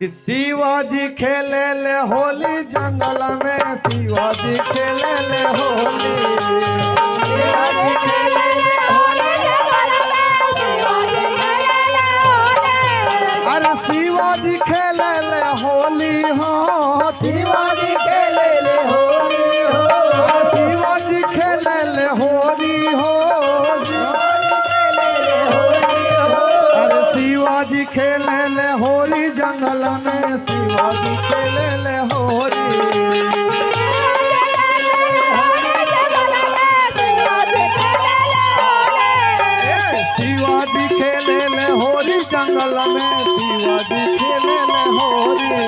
कि शिवाजी खेले ले होली जंगल में, शिवाजी खेले ले होली, शिवाजी खेले ले होली जंगल में, शिवाजी खेले ले होली। अरे शिवाजी खेले ले होली हो, शिवाजी खेले ले होली हो, शिवाजी खेले ले होली हो, शिवाजी खेले ले होली जंगल में, शिवाजी खेले ले होली, शिवाजी खेले ले होली जंगल में, शिवाजी खेले ले होली।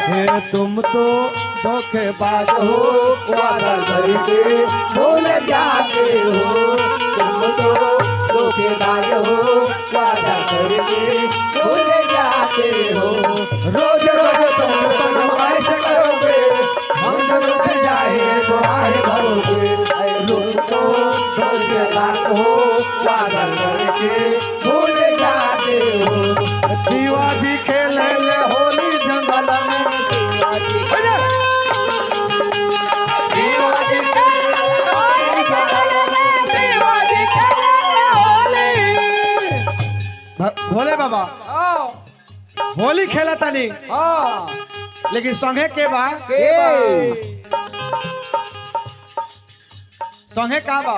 हे तुम तो धोखेबाज हो, वादा करके भूल जाते हो, तुम तो धोखेबाज हो, वादा करके भूल जाते हो। रोज रोज तुम ऐसे करोगे, हम जब रुक जाए तो आए भरोगे। तुम तो धोखेबाज हो, वादा करके भूल जाते हो। शिवाजी खेले ले होली जंगल में, भोले बाबा होली खेला तनी लेकिन संगे के बा संगे का बा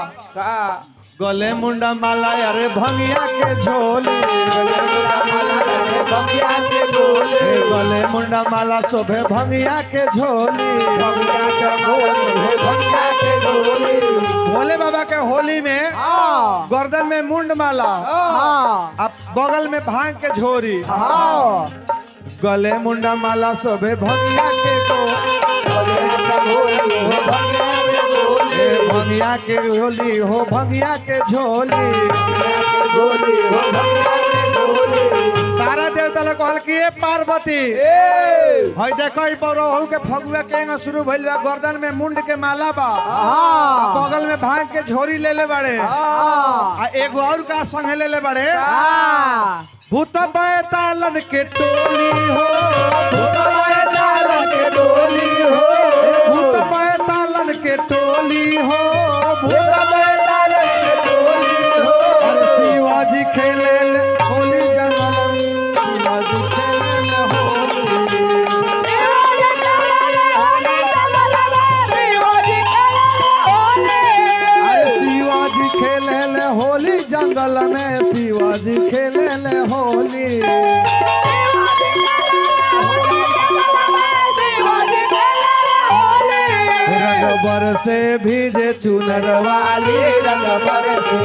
गले मुंडा माला अरे भंगिया के झोली, गले मुंडा माला शोभे भंगिया के झोली। भोले बाबा के होली में गर्दन में मुंड माला, अब बगल में भांग के झोरी, गले मुंडा माला शोभे भंगिया के भंगिया के झोली हो, भंगिया के झोली। सारा देवता लोग कहल कि पार्वती हई देखो रहू के फगुआ के शुरू भइल बा, गर्दन में मुंड के माला बा, बगल में भांग के झोरी ले ले बड़े, आ एगो और का संग ले ले बड़े भूत बैतालन के टोली हो, भूत बैतालन के टोली हो, भूत बैतालन के टोली हो, भूत बैतालन के टोली हो। अरे शिवाजी खेले ले होली जंगल में, शिवाजी खेले ले होली, अरे शिवाजी खेले ले होली जंगल में, शिवाजी खेले ले होली। रंग बरसे भीजे चुनर वाली, रंग बरसे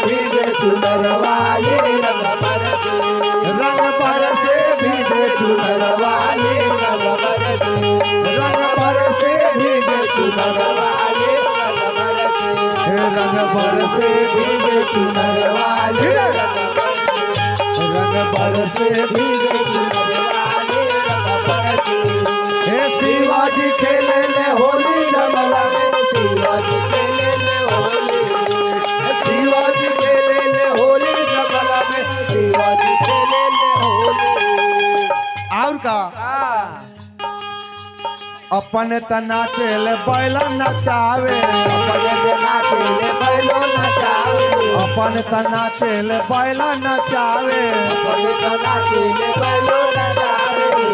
भीजे चुनर वाली, रंग बरसे भीजे चुनर वाली, रंग बरसे भीजे चुनर वाली, रंग बरसे भीजे चुनर वाली, रंग बरसे भीजे चुनर वाली। हे शिवाजी खेले ले होली जंगल में, शिवाजी खेले ले होली, शिवाजी खेले ले होली जंगल में, शिवाजी खेले ले होली। और का अपन तना चले बैल नचावे, अपन तना चले बैल नचावे,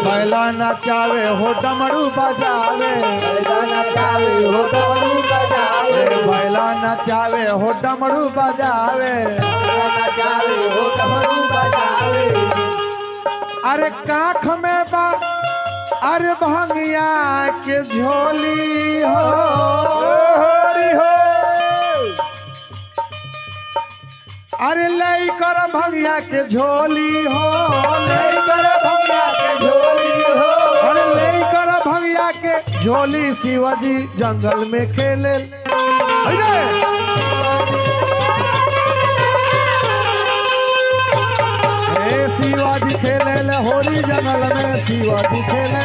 बैल नचावे हो डमरू बजावे, बैल नचावे हो डमरू बजावे। अरे काख में बा अरे भंगिया के झोली हो, अरे लई कर भंगिया के झोली हो, लई कर भंगिया के झोली हो, अरे लई कर भंगिया के झोली। शिवाजी जंगल में खेले, शिवाजी खेले ले होली जंगल में, शिवाजी खेले